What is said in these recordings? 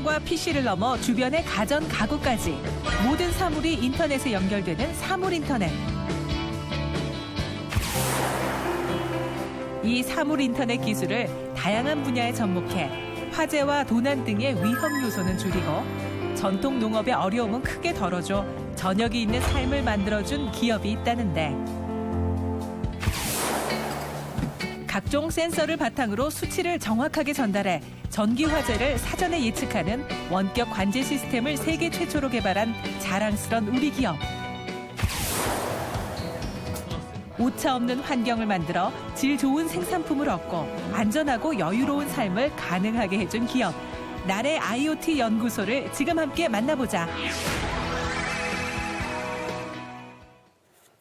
휴대폰과 PC를 넘어 주변의 가전, 가구까지 모든 사물이 인터넷에 연결되는 사물인터넷. 이 사물인터넷 기술을 다양한 분야에 접목해 화재와 도난 등의 위험 요소는 줄이고 전통 농업의 어려움은 크게 덜어줘 저녁이 있는 삶을 만들어준 기업이 있다는데, 각종 센서를 바탕으로 수치를 정확하게 전달해 전기 화재를 사전에 예측하는 원격 관제 시스템을 세계 최초로 개발한 자랑스런 우리 기업. 오차 없는 환경을 만들어 질 좋은 생산품을 얻고 안전하고 여유로운 삶을 가능하게 해준 기업. 나래 IoT 연구소를 지금 함께 만나보자.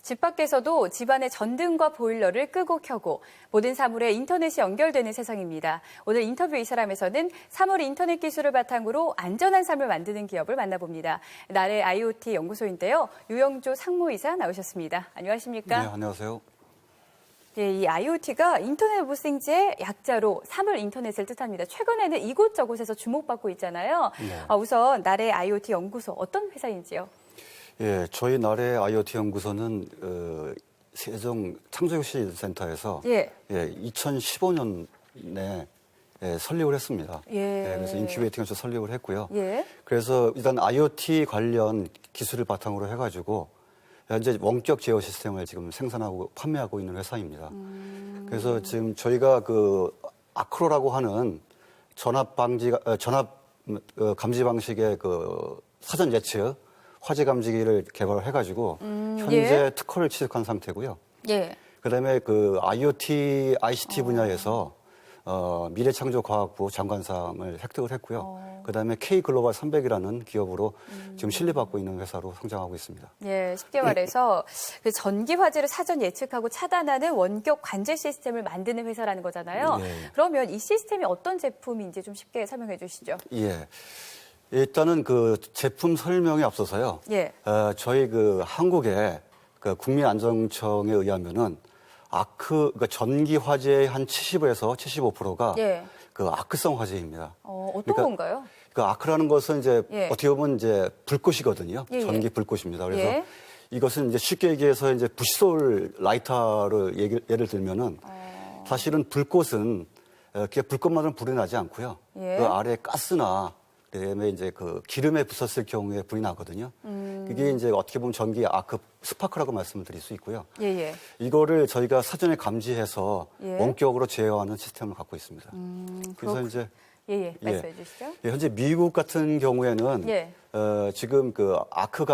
집 밖에서도 집안의 전등과 보일러를 끄고 켜고 모든 사물에 인터넷이 연결되는 세상입니다. 오늘 인터뷰 이 사람에서는 사물 인터넷 기술을 바탕으로 안전한 삶을 만드는 기업을 만나봅니다. 나래 IoT 연구소인데요. 유영조 상무이사 나오셨습니다. 안녕하십니까? 네, 안녕하세요. 네, 이 IoT가 인터넷 오브 띵즈의 약자로 사물 인터넷을 뜻합니다. 최근에는 이곳저곳에서 주목받고 있잖아요. 네. 우선 나래 IoT 연구소 어떤 회사인지요? 예, 저희 나래 IoT 연구소는 세종 창조혁신센터에서 예. 2015년에 설립을 했습니다. 예. 그래서 인큐베이팅에서 설립을 했고요. 예. 그래서 일단 IoT 관련 기술을 바탕으로 해가지고 현재 원격 제어 시스템을 지금 생산하고 판매하고 있는 회사입니다. 그래서 지금 저희가 그 아크로라고 하는 전압 감지 방식의 그 사전 예측 화재 감지기를 개발을 해가지고 현재 특허를 취득한 상태고요. 예. 그다음에 그 IoT, ICT 분야에서 미래창조과학부 장관상을 획득을 했고요. 그다음에 K 글로벌 300이라는 기업으로 지금 신뢰받고 있는 회사로 성장하고 있습니다. 예, 쉽게 말해서 그 전기 화재를 사전 예측하고 차단하는 원격 관제 시스템을 만드는 회사라는 거잖아요. 예. 그러면 이 시스템이 어떤 제품인지 좀 쉽게 설명해 주시죠. 예. 일단은 그 제품 설명에 앞서서요. 예. 저희 그 한국의 그 국민안전청에 의하면은 그러니까 전기 화재의 한 70에서 75%가 예. 그 아크성 화재입니다. 어떤 그러니까 건가요? 그 아크라는 것은 이제 예. 어떻게 보면 이제 불꽃이거든요. 예, 예. 전기 불꽃입니다. 그래서 예. 이것은 이제 쉽게 얘기해서 이제 부시솔 라이터를 예를 들면은 사실은 불꽃은 그냥 불꽃만으로 불이 나지 않고요. 예. 그 아래 가스나 그다음에 이제 그 기름에 붙었을 경우에 불이 나거든요. 그게 이제 어떻게 보면 전기 아크 스파크라고 말씀을 드릴 수 있고요. 예. 이거를 저희가 사전에 감지해서 예. 원격으로 제어하는 시스템을 갖고 있습니다. 그래서 이제 예. 말씀해 주시죠. 현재 미국 같은 경우에는 예. 지금 그 아크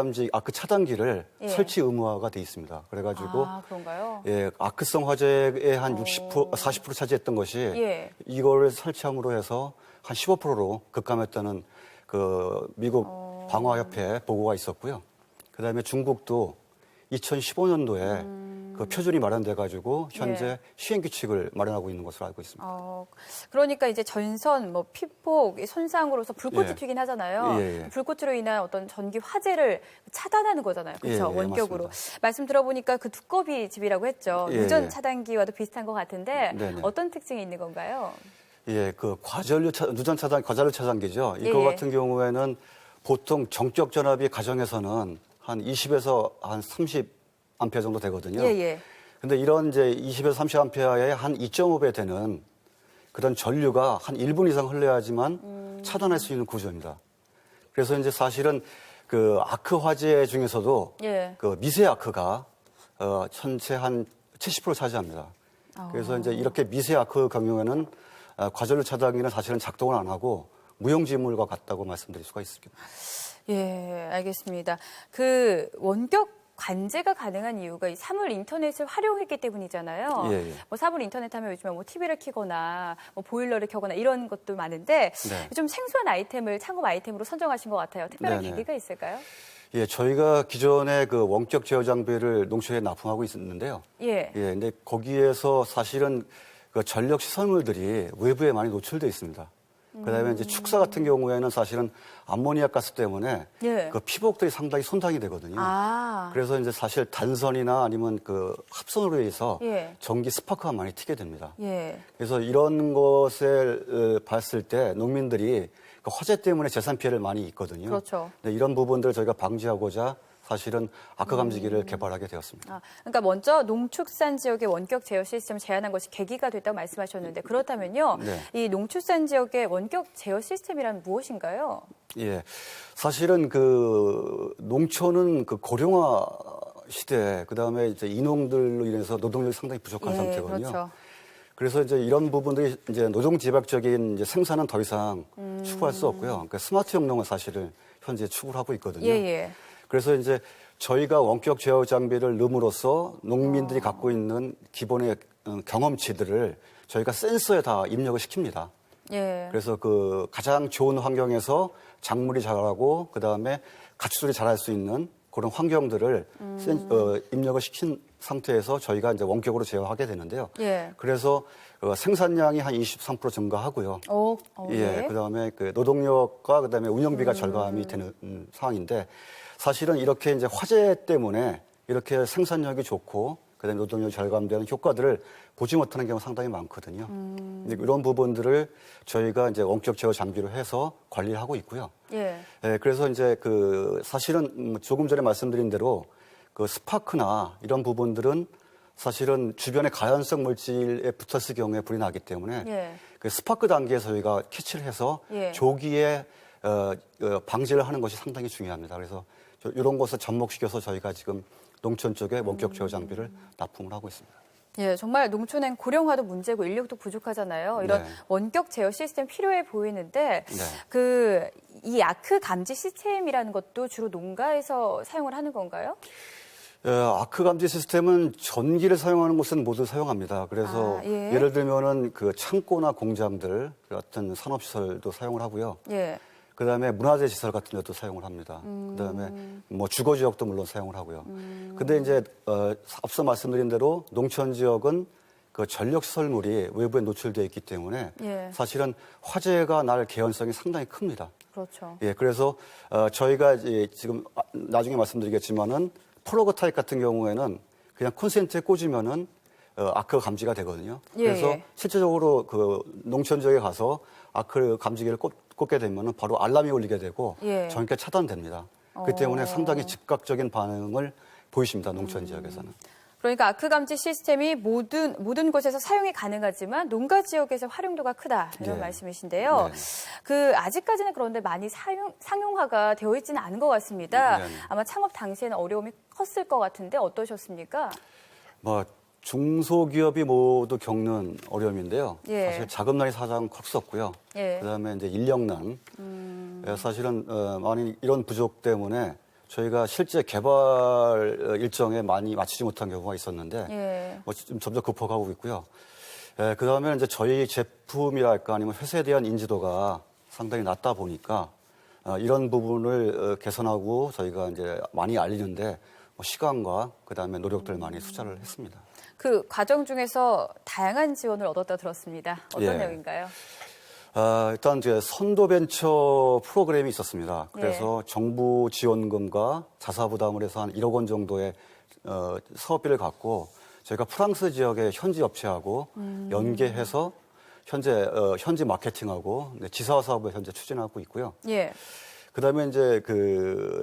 차단기를 예. 설치 의무화가 돼 있습니다. 그래가지고 그런가요? 예, 아크성 화재의 한 40% 차지했던 것이 예. 이거를 설치함으로 해서 한 15%로 급감했다는 그 미국 방화협회 보고가 있었고요. 그다음에 중국도 2015년도에 그 표준이 마련돼가지고 현재 예. 시행 규칙을 마련하고 있는 것으로 알고 있습니다. 그러니까 이제 전선, 피폭, 손상으로서 불꽃이 예. 튀긴 하잖아요. 예. 불꽃으로 인한 어떤 전기 화재를 차단하는 거잖아요. 그렇죠? 예, 원격으로. 맞습니다. 말씀 들어보니까 그 두꺼비 집이라고 했죠. 예, 무전 예. 차단기와도 비슷한 것 같은데 네네. 어떤 특징이 있는 건가요? 예, 그 누전 차단, 과전류 차단기죠. 이거 예. 같은 경우에는 보통 정적 전압이 가정에서는 한 20에서 한 30A 정도 되거든요. 예. 근데 이런 이제 20에서 30A의 한 2.5배 되는 그런 전류가 한 1분 이상 흘러야지만 차단할 수 있는 구조입니다. 그래서 이제 사실은 그 아크 화재 중에서도 예. 그 미세 아크가 전체 한 70% 차지합니다. 그래서 이제 이렇게 미세 아크 경우에는 과전류 차단기는 사실은 작동을 안 하고 무용지물과 같다고 말씀드릴 수가 있습니다. 예, 알겠습니다. 그 원격 관제가 가능한 이유가 이 사물 인터넷을 활용했기 때문이잖아요. 예. 사물 인터넷 하면 요즘에 TV를 켜거나 보일러를 켜거나 이런 것도 많은데 네. 좀 생소한 아이템을 창업 아이템으로 선정하신 것 같아요. 특별한 네네. 계기가 있을까요? 예, 저희가 기존에 그 원격 제어 장비를 농촌에 납품하고 있었는데요. 예. 근데 거기에서 사실은 그 전력 시설물들이 외부에 많이 노출되어 있습니다. 그다음에 이제 축사 같은 경우에는 사실은 암모니아 가스 때문에 예. 그 피복들이 상당히 손상이 되거든요. 그래서 이제 사실 단선이나 아니면 그 합선으로 해서 예. 전기 스파크가 많이 튀게 됩니다. 예. 그래서 이런 것을 봤을 때 농민들이 그 화재 때문에 재산 피해를 많이 있거든요. 그렇죠. 네, 이런 부분들을 저희가 방지하고자 사실은 아크 감지기를 개발하게 되었습니다. 그러니까 먼저 농축산 지역의 원격 제어 시스템을 제안한 것이 계기가 됐다고 말씀하셨는데 그렇다면요. 네. 이 농축산 지역의 원격 제어 시스템이란 무엇인가요? 예, 사실은 그 농촌은 그 고령화 시대, 그 다음에 이제 인농들로 인해서 노동력이 상당히 부족한 상태거든요. 그렇죠. 그래서 이제 이런 부분들이 이제 노동 집약적인 이제 생산은 더 이상 추구할 수 없고요. 그러니까 스마트 영농을 사실은 현재 추구를 하고 있거든요. 예. 그래서 이제 저희가 원격 제어 장비를 넣음으로써 농민들이 갖고 있는 기본의 경험치들을 저희가 센서에 다 입력을 시킵니다. 예. 그래서 그 가장 좋은 환경에서 작물이 자라고 그다음에 가축들이 자랄 수 있는 그런 환경들을 입력을 시킨 상태에서 저희가 이제 원격으로 제어하게 되는데요. 예. 그래서 생산량이 한 23% 증가하고요. 예. 그다음에 그 노동력과 그다음에 운영비가 절감이 되는 상황인데 사실은 이렇게 이제 화재 때문에 이렇게 생산력이 좋고 그다음에 노동력이 절감되는 효과들을 보지 못하는 경우가 상당히 많거든요. 이제 이런 부분들을 저희가 이제 원격 제어 장비로 해서 관리를 하고 있고요. 예. 그래서 이제 그 사실은 조금 전에 말씀드린 대로 그 스파크나 이런 부분들은 사실은 주변의 가연성 물질에 붙었을 경우에 불이 나기 때문에 예. 그 스파크 단계에서 저희가 캐치를 해서 예. 조기에 방지를 하는 것이 상당히 중요합니다. 그래서 이런 것을 접목시켜서 저희가 지금 농촌 쪽에 원격 제어 장비를 납품을 하고 있습니다. 예, 정말 농촌엔 고령화도 문제고 인력도 부족하잖아요. 이런 네. 원격 제어 시스템 필요해 보이는데 네. 이 아크 감지 시스템이라는 것도 주로 농가에서 사용을 하는 건가요? 아크 감지 시스템은 전기를 사용하는 곳은 모두 사용합니다. 그래서 예. 예를 들면은 그 창고나 공장들 같은 산업시설도 사용을 하고요. 예. 그다음에 문화재 시설 같은 데도 사용을 합니다. 그다음에 뭐 주거 지역도 물론 사용을 하고요. 근데 이제 앞서 말씀드린 대로 농촌 지역은 그 전력 시설물이 외부에 노출되어 있기 때문에 예. 사실은 화재가 날 개연성이 상당히 큽니다. 그렇죠. 예, 그래서 저희가 이제 지금 나중에 말씀드리겠지만은 플러그 타입 같은 경우에는 그냥 콘센트에 꽂으면은 아크 감지가 되거든요. 그래서 실제적으로 그 농촌 지역에 가서 아크 감지기를 꽂게 되면은 바로 알람이 울리게 되고 전기가 차단됩니다. 그 때문에 상당히 즉각적인 반응을 보이십니다. 농촌 지역에서는. 그러니까 아크 감지 시스템이 모든 곳에서 사용이 가능하지만 농가 지역에서 활용도가 크다 이런 네. 말씀이신데요. 네. 아직까지는 그런데 많이 상용화가 되어 있지는 않은 것 같습니다. 네. 아마 창업 당시에는 어려움이 컸을 것 같은데 어떠셨습니까? 뭐 중소기업이 모두 겪는 어려움인데요. 예. 사실 자금난이 가장 컸었고요. 예. 그다음에 이제 인력난. 사실은 많이 이런 부족 때문에 저희가 실제 개발 일정에 많이 맞추지 못한 경우가 있었는데 뭐 좀 점점 극복하고 있고요. 그다음에 이제 저희 제품이랄까 아니면 회사에 대한 인지도가 상당히 낮다 보니까 이런 부분을 개선하고 저희가 이제 많이 알리는데 시간과 그다음에 노력들을 많이 투자를 했습니다. 그 과정 중에서 다양한 지원을 얻었다 들었습니다. 어떤 예. 내용인가요? 일단 이제 선도 벤처 프로그램이 있었습니다. 그래서 정부 지원금과 자사 부담을 해서 한 1억 원 정도의 사업비를 갖고 저희가 프랑스 지역의 현지 업체하고 연계해서 현지 마케팅하고 지사 사업을 현재 추진하고 있고요. 예. 그다음에 이제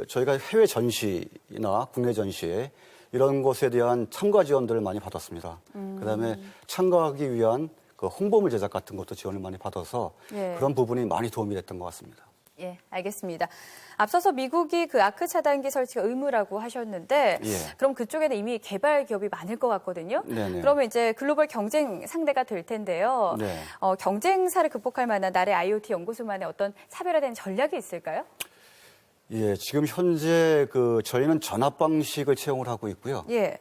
저희가 해외 전시나 국내 전시에 이런 것에 대한 참가 지원들을 많이 받았습니다. 그다음에 참가하기 위한 그 홍보물 제작 같은 것도 지원을 많이 받아서 그런 부분이 많이 도움이 됐던 것 같습니다. 예, 알겠습니다. 앞서서 미국이 그 아크 차단기 설치가 의무라고 하셨는데 그럼 그쪽에는 이미 개발 기업이 많을 것 같거든요. 네네. 그러면 이제 글로벌 경쟁 상대가 될 텐데요. 네. 경쟁사를 극복할 만한 나라의 IoT 연구소만의 어떤 차별화된 전략이 있을까요? 예, 지금 현재 저희는 전압 방식을 채용을 하고 있고요. 예.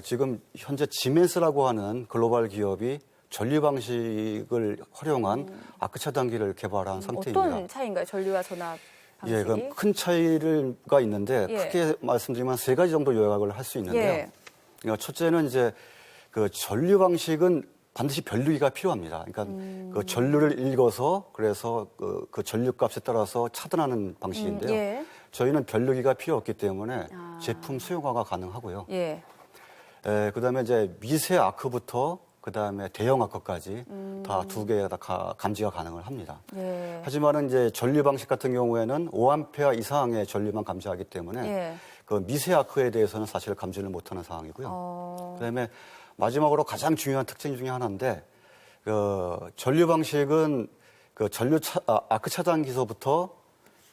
지금 현재 지멘스라고 하는 글로벌 기업이 전류 방식을 활용한 아크 차단기를 개발한 상태입니다. 어떤 차이인가요? 전류와 전압 방식이? 예, 그럼 큰 차이가 있는데 크게 말씀드리면 세 가지 정도 요약을 할 수 있는데요. 첫째는 이제 그 전류 방식은 반드시 변류기가 필요합니다. 그러니까 그 전류를 읽어서 그래서 그 전류 값에 따라서 차단하는 방식인데요. 저희는 변류기가 필요 없기 때문에 제품 수용화가 가능하고요. 그다음에 이제 미세 아크부터 그다음에 대형 아크까지 다 2개 다 감지가 가능을 합니다. 예. 하지만은 이제 전류 방식 같은 경우에는 5A 이상의 전류만 감지하기 때문에 예. 그 미세 아크에 대해서는 사실 감지를 못하는 상황이고요. 그다음에 마지막으로 가장 중요한 특징 중에 하나인데 그 전류 방식은 그 아크 차단기서부터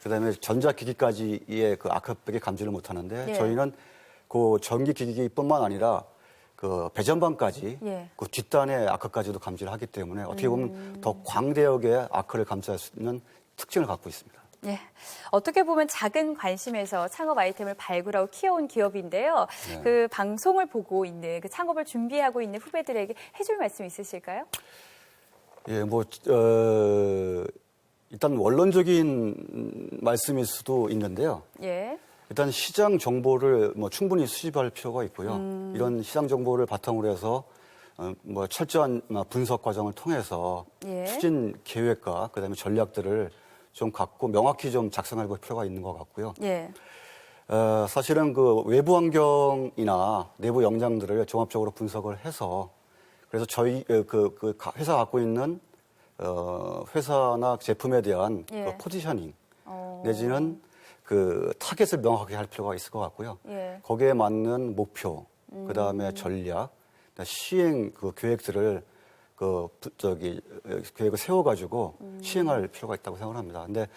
그다음에 전자기기까지의 그 아크백에 감지를 못하는데 예. 저희는 그 전기기기뿐만 아니라 그 배전반까지 예. 그 뒷단의 아크까지도 감지를 하기 때문에 어떻게 보면 더 광대역의 아크를 감지할 수 있는 특징을 갖고 있습니다. 예. 어떻게 보면 작은 관심에서 창업 아이템을 발굴하고 키워온 기업인데요. 네. 그 방송을 보고 있는 그 창업을 준비하고 있는 후배들에게 해줄 말씀 있으실까요? 예, 일단 원론적인 말씀일 수도 있는데요. 예. 일단 시장 정보를 충분히 수집할 필요가 있고요. 이런 시장 정보를 바탕으로 해서 철저한 분석 과정을 통해서 예. 추진 계획과 그다음에 전략들을 좀 갖고 명확히 좀 작성할 필요가 있는 것 같고요. 예. 사실은 그 외부 환경이나 내부 역량들을 종합적으로 분석을 해서 그래서 저희 그 회사가 갖고 있는 회사나 제품에 대한 예. 그 포지셔닝 내지는 그 타겟을 명확하게 할 필요가 있을 것 같고요. 예. 거기에 맞는 목표, 그다음에 전략, 시행 그 계획들을 계획을 세워가지고 시행할 필요가 있다고 생각을 합니다. 근데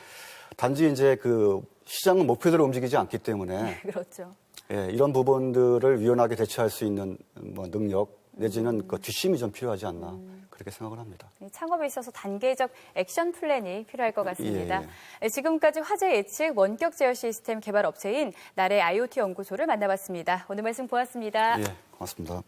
단지 이제 그 시장은 목표대로 움직이지 않기 때문에 그렇죠. 예, 이런 부분들을 유연하게 대처할 수 있는 능력 내지는 그 뒷심이 좀 필요하지 않나 그렇게 생각을 합니다. 창업에 있어서 단계적 액션 플랜이 필요할 것 같습니다. 예. 지금까지 화재 예측 원격 제어 시스템 개발 업체인 나래 IoT 연구소를 만나봤습니다. 오늘 말씀 고맙습니다. 예, 고맙습니다.